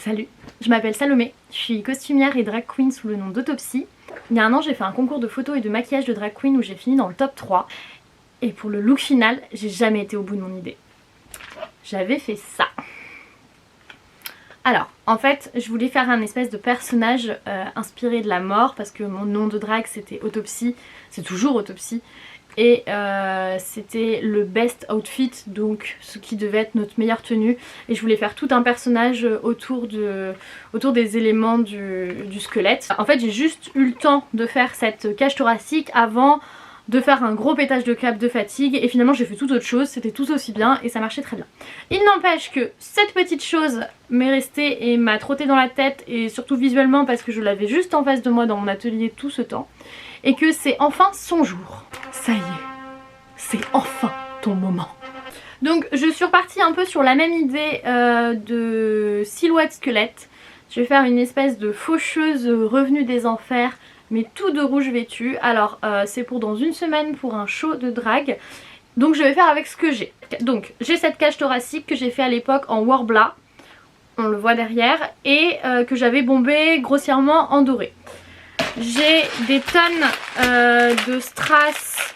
Salut, je m'appelle Salomé, je suis costumière et drag queen sous le nom d'Autopsy. Il y a un an j'ai fait un concours de photos et de maquillage de drag queen où j'ai fini dans le top 3. Et pour le look final, j'ai jamais été au bout de mon idée. J'avais fait ça. Alors, en fait, je voulais faire un espèce de personnage inspiré de la mort parce que mon nom de drag c'était Autopsy, c'est toujours Autopsy. Et c'était le best outfit, donc ce qui devait être notre meilleure tenue. Et je voulais faire tout un personnage autour des éléments du squelette. En fait, j'ai juste eu le temps de faire cette cage thoracique avant de faire un gros pétage de câble de fatigue. Et finalement, j'ai fait tout autre chose, c'était tout aussi bien et ça marchait très bien. Il n'empêche que cette petite chose m'est restée et m'a trotté dans la tête, et surtout visuellement parce que je l'avais juste en face de moi dans mon atelier tout ce temps. Et que c'est enfin son jour. Ça y est, c'est enfin ton moment. Donc je suis repartie un peu sur la même idée de silhouette squelette. Je vais faire une espèce de faucheuse revenue des enfers, mais tout de rouge vêtu. Alors c'est pour dans une semaine pour un show de drague. Donc je vais faire avec ce que j'ai. Donc j'ai cette cage thoracique que j'ai fait à l'époque en Warbla. On le voit derrière. Et que j'avais bombé grossièrement en doré. J'ai des tonnes de strass,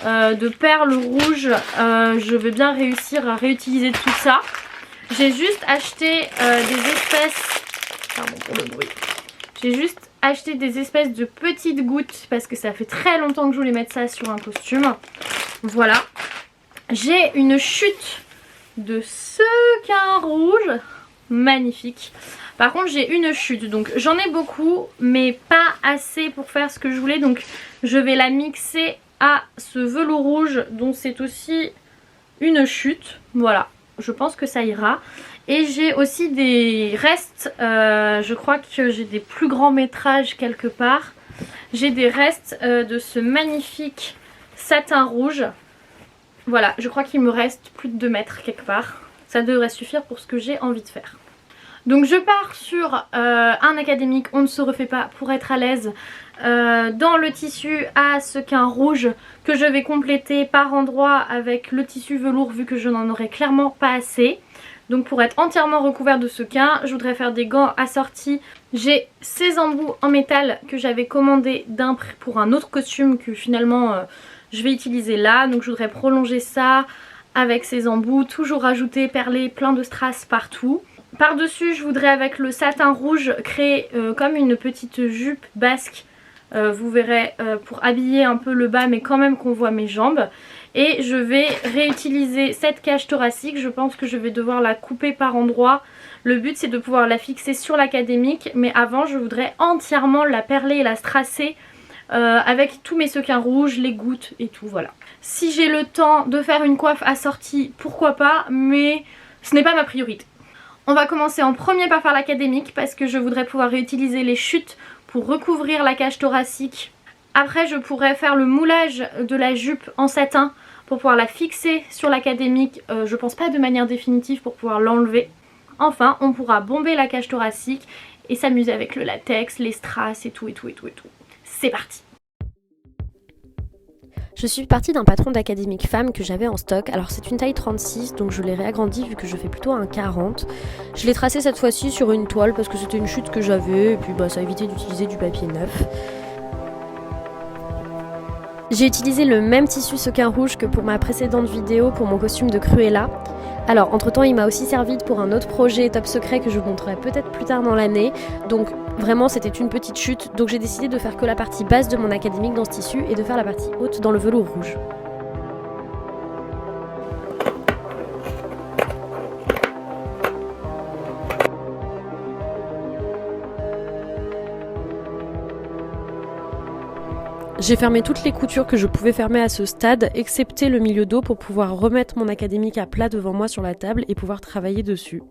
de perles rouges. Je veux bien réussir à réutiliser tout ça. J'ai juste acheté des espèces... Pardon pour le bruit. J'ai juste acheté des espèces de petites gouttes parce que ça fait très longtemps que je voulais mettre ça sur un costume. Voilà. J'ai une chute de sequin rouge. Magnifique. Par contre j'ai une chute, donc j'en ai beaucoup mais pas assez pour faire ce que je voulais, donc je vais la mixer à ce velours rouge dont c'est aussi une chute. Voilà, je pense que ça ira. Et j'ai aussi des restes, je crois que j'ai des plus grands métrages quelque part. J'ai des restes de ce magnifique satin rouge. Voilà, je crois qu'il me reste plus de 2 mètres quelque part. Ça devrait suffire pour ce que j'ai envie de faire. Donc je pars sur un académique, on ne se refait pas, pour être à l'aise dans le tissu à sequin rouge que je vais compléter par endroits avec le tissu velours vu que je n'en aurai clairement pas assez. Donc pour être entièrement recouvert de sequin, je voudrais faire des gants assortis. J'ai ces embouts en métal que j'avais commandé pour un autre costume que finalement je vais utiliser là. Donc je voudrais prolonger ça avec ces embouts, toujours rajouter, perler plein de strass partout. Par dessus je voudrais avec le satin rouge créer comme une petite jupe basque, vous verrez, pour habiller un peu le bas mais quand même qu'on voit mes jambes. Et je vais réutiliser cette cage thoracique, je pense que je vais devoir la couper par endroits. Le but c'est de pouvoir la fixer sur l'académique, mais avant je voudrais entièrement la perler et la strasser avec tous mes sequins rouges, les gouttes et tout, voilà. Si j'ai le temps de faire une coiffe assortie, pourquoi pas, mais ce n'est pas ma priorité. On va commencer en premier par faire l'académique parce que je voudrais pouvoir réutiliser les chutes pour recouvrir la cage thoracique. Après je pourrais faire le moulage de la jupe en satin pour pouvoir la fixer sur l'académique, je pense pas de manière définitive pour pouvoir l'enlever. Enfin on pourra bomber la cage thoracique et s'amuser avec le latex, les strass et tout et tout et tout et tout. C'est parti! Je suis partie d'un patron d'académique femme que j'avais en stock. Alors c'est une taille 36, donc je l'ai réagrandi vu que je fais plutôt un 40. Je l'ai tracé cette fois-ci sur une toile parce que c'était une chute que j'avais et puis ça évitait d'utiliser du papier neuf. J'ai utilisé le même tissu sequin rouge que pour ma précédente vidéo pour mon costume de Cruella. Alors entre temps il m'a aussi servi pour un autre projet top secret que je vous montrerai peut-être plus tard dans l'année. Donc vraiment c'était une petite chute, donc j'ai décidé de faire que la partie basse de mon académique dans ce tissu et de faire la partie haute dans le velours rouge. J'ai fermé toutes les coutures que je pouvais fermer à ce stade, excepté le milieu dos pour pouvoir remettre mon académique à plat devant moi sur la table et pouvoir travailler dessus.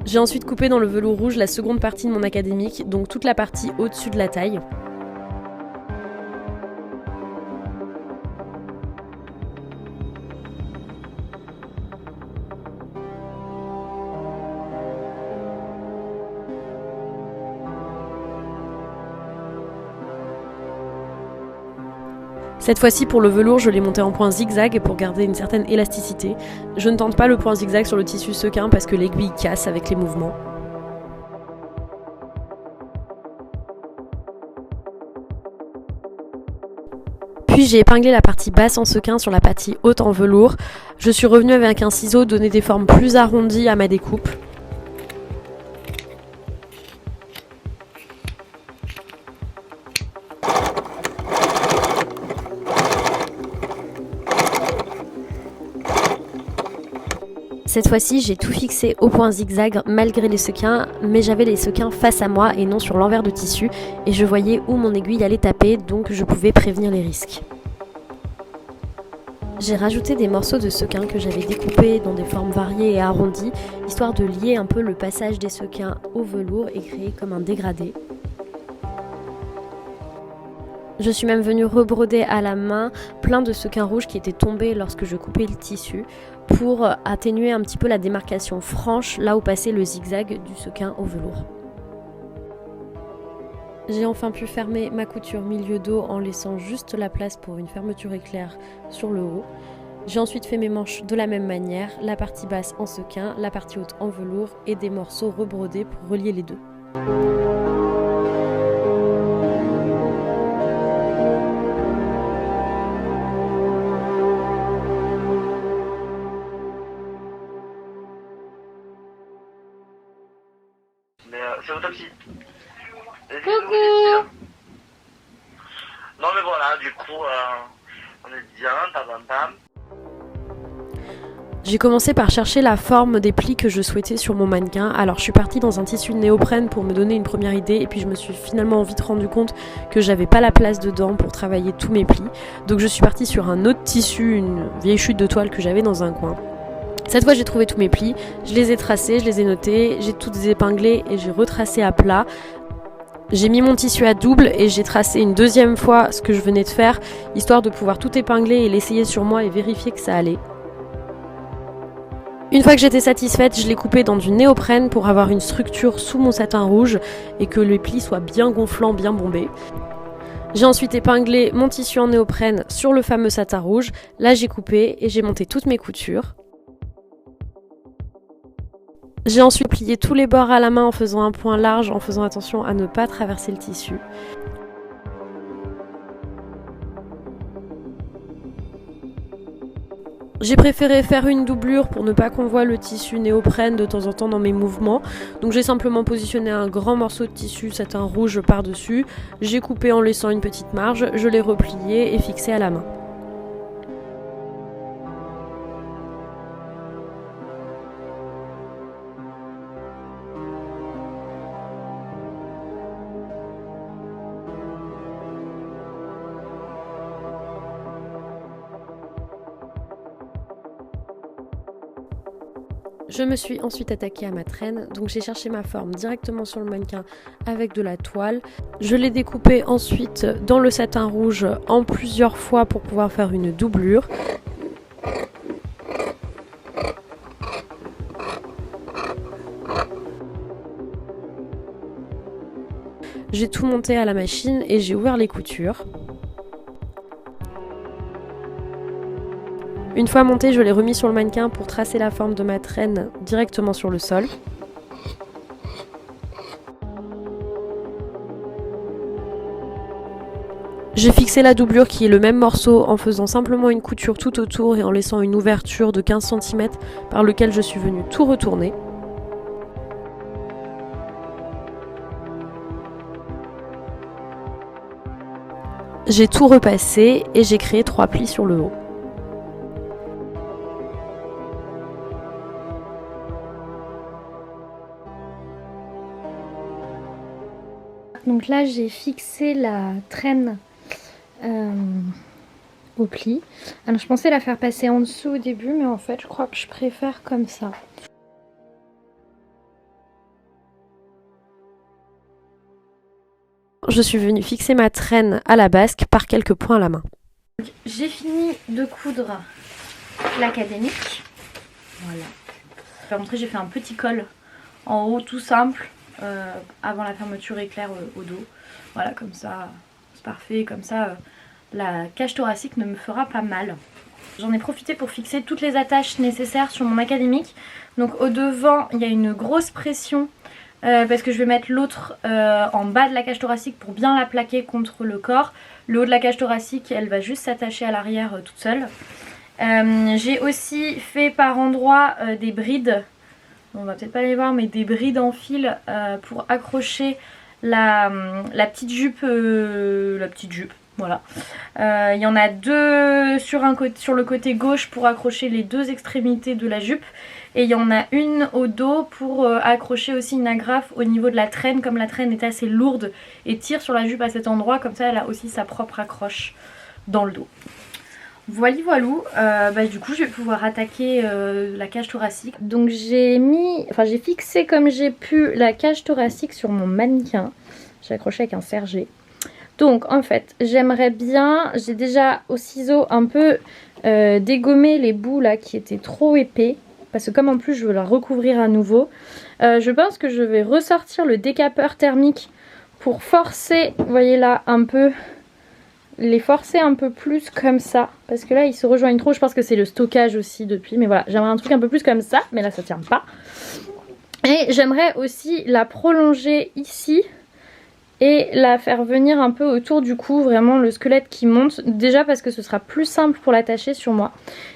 J'ai ensuite coupé dans le velours rouge la seconde partie de mon académique, donc toute la partie au-dessus de la taille. Cette fois-ci pour le velours, je l'ai monté en point zigzag pour garder une certaine élasticité. Je ne tente pas le point zigzag sur le tissu sequin parce que l'aiguille casse avec les mouvements. Puis j'ai épinglé la partie basse en sequin sur la partie haute en velours. Je suis revenue avec un ciseau donner des formes plus arrondies à ma découpe. Cette fois-ci, j'ai tout fixé au point zigzag malgré les sequins, mais j'avais les sequins face à moi et non sur l'envers de tissu, et je voyais où mon aiguille allait taper, donc je pouvais prévenir les risques. J'ai rajouté des morceaux de sequins que j'avais découpés dans des formes variées et arrondies, histoire de lier un peu le passage des sequins au velours et créer comme un dégradé. Je suis même venue rebroder à la main plein de sequins rouges qui étaient tombés lorsque je coupais le tissu pour atténuer un petit peu la démarcation franche là où passait le zigzag du sequin au velours. J'ai enfin pu fermer ma couture milieu dos en laissant juste la place pour une fermeture éclair sur le haut. J'ai ensuite fait mes manches de la même manière, la partie basse en sequin, la partie haute en velours et des morceaux rebrodés pour relier les deux. C'est Autopsie. Coucou. Non mais voilà, du coup, on est bien, tam tam tam. J'ai commencé par chercher la forme des plis que je souhaitais sur mon mannequin, alors je suis partie dans un tissu néoprène pour me donner une première idée et puis je me suis finalement vite rendu compte que j'avais pas la place dedans pour travailler tous mes plis, donc je suis partie sur un autre tissu, une vieille chute de toile que j'avais dans un coin. Cette fois j'ai trouvé tous mes plis, je les ai tracés, je les ai notés, j'ai toutes épinglés et j'ai retracé à plat. J'ai mis mon tissu à double et j'ai tracé une deuxième fois ce que je venais de faire, histoire de pouvoir tout épingler et l'essayer sur moi et vérifier que ça allait. Une fois que j'étais satisfaite, je l'ai coupé dans du néoprène pour avoir une structure sous mon satin rouge et que les plis soient bien gonflants, bien bombés. J'ai ensuite épinglé mon tissu en néoprène sur le fameux satin rouge. Là j'ai coupé et j'ai monté toutes mes coutures. J'ai ensuite plié tous les bords à la main en faisant un point large, en faisant attention à ne pas traverser le tissu. J'ai préféré faire une doublure pour ne pas qu'on voit le tissu néoprène de temps en temps dans mes mouvements. Donc j'ai simplement positionné un grand morceau de tissu satin rouge par-dessus. J'ai coupé en laissant une petite marge, je l'ai replié et fixé à la main. Je me suis ensuite attaquée à ma traîne, donc j'ai cherché ma forme directement sur le mannequin avec de la toile. Je l'ai découpée ensuite dans le satin rouge en plusieurs fois pour pouvoir faire une doublure. J'ai tout monté à la machine et j'ai ouvert les coutures. Une fois monté, je l'ai remis sur le mannequin pour tracer la forme de ma traîne directement sur le sol. J'ai fixé la doublure qui est le même morceau en faisant simplement une couture tout autour et en laissant une ouverture de 15 cm par lequel je suis venue tout retourner. J'ai tout repassé et j'ai créé 3 plis sur le haut. Donc là j'ai fixé la traîne au pli. Alors je pensais la faire passer en dessous au début, mais en fait je crois que je préfère comme ça. Je suis venue fixer ma traîne à la basque par quelques points à la main. J'ai fini de coudre l'académique. Voilà. Je vais montrer, j'ai fait un petit col en haut tout simple avant la fermeture éclair au dos. Voilà, comme ça c'est parfait. Comme ça la cage thoracique ne me fera pas mal. J'en ai profité pour fixer toutes les attaches nécessaires sur mon académique. Donc au devant il y a une grosse pression parce que je vais mettre l'autre en bas de la cage thoracique pour bien la plaquer contre le corps. Le haut de la cage thoracique elle va juste s'attacher à l'arrière toute seule. J'ai aussi fait par endroits des brides, on va peut-être pas les voir mais des brides en fil pour accrocher la petite jupe, voilà. Il y en a deux sur le côté gauche pour accrocher les deux extrémités de la jupe. Et il y en a une au dos pour accrocher aussi une agrafe au niveau de la traîne, comme la traîne est assez lourde et tire sur la jupe à cet endroit, comme ça elle a aussi sa propre accroche dans le dos. Voilou, du coup je vais pouvoir attaquer la cage thoracique. Donc j'ai fixé comme j'ai pu la cage thoracique sur mon mannequin. J'ai accroché avec un serré. Donc en fait j'aimerais bien, j'ai déjà au ciseau un peu dégommé les bouts là qui étaient trop épais. Parce que comme en plus je veux la recouvrir à nouveau, je pense que je vais ressortir le décapeur thermique pour forcer, vous voyez là un peu, les forcer un peu plus comme ça. Parce que là ils se rejoignent trop, je pense que c'est le stockage aussi depuis. Mais voilà, j'aimerais un truc un peu plus comme ça, mais là ça tient pas. Et j'aimerais aussi la prolonger ici et la faire venir un peu autour du cou, vraiment le squelette qui monte, déjà parce que ce sera plus simple pour l'attacher sur moi.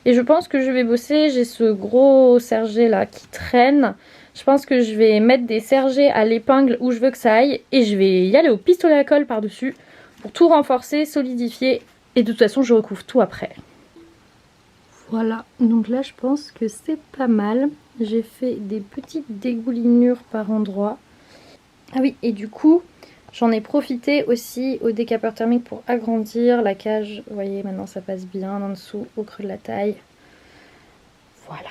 Et je pense que je vais bosser, j'ai ce gros serré là qui traîne, je pense que je vais mettre des serrés à l'épingle où je veux que ça aille et je vais y aller au pistolet à colle par dessus pour tout renforcer, solidifier et de toute façon je recouvre tout après. Voilà, donc là je pense que c'est pas mal, j'ai fait des petites dégoulinures par endroits. Ah oui, et du coup j'en ai profité aussi au décapeur thermique pour agrandir la cage. Vous voyez, maintenant ça passe bien en dessous, au creux de la taille. Voilà.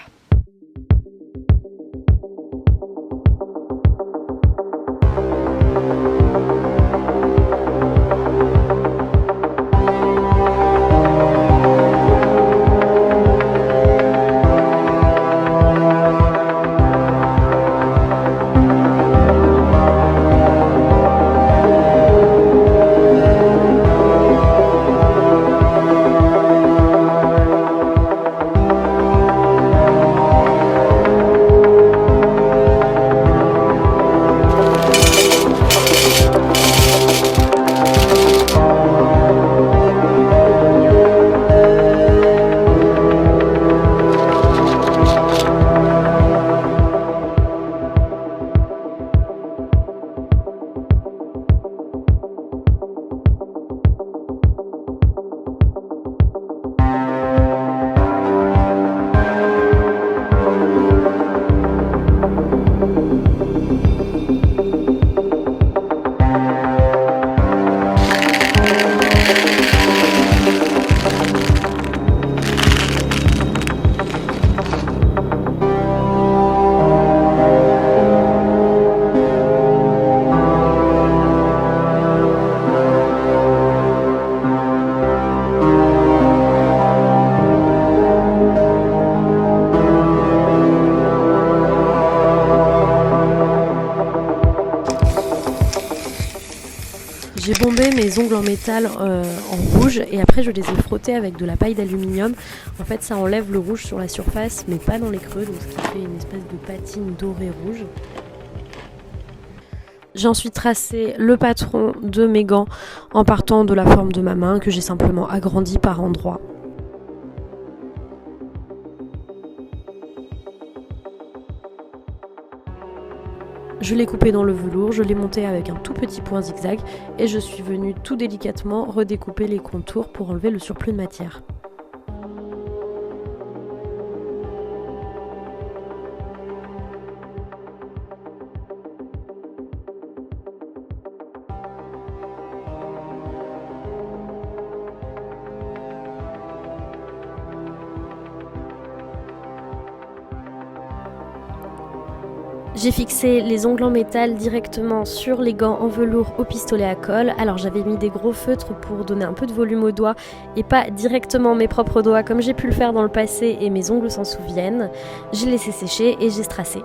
J'ai bombé mes ongles en métal en rouge et après je les ai frottés avec de la paille d'aluminium. En fait ça enlève le rouge sur la surface mais pas dans les creux, donc ce qui fait une espèce de patine dorée rouge. J'ai ensuite tracé le patron de mes gants en partant de la forme de ma main que j'ai simplement agrandi par endroits. Je l'ai coupé dans le velours, je l'ai monté avec un tout petit point zigzag et je suis venue tout délicatement redécouper les contours pour enlever le surplus de matière. J'ai fixé les ongles en métal directement sur les gants en velours au pistolet à colle. Alors j'avais mis des gros feutres pour donner un peu de volume aux doigts et pas directement mes propres doigts comme j'ai pu le faire dans le passé et mes ongles s'en souviennent. J'ai laissé sécher et j'ai strassé.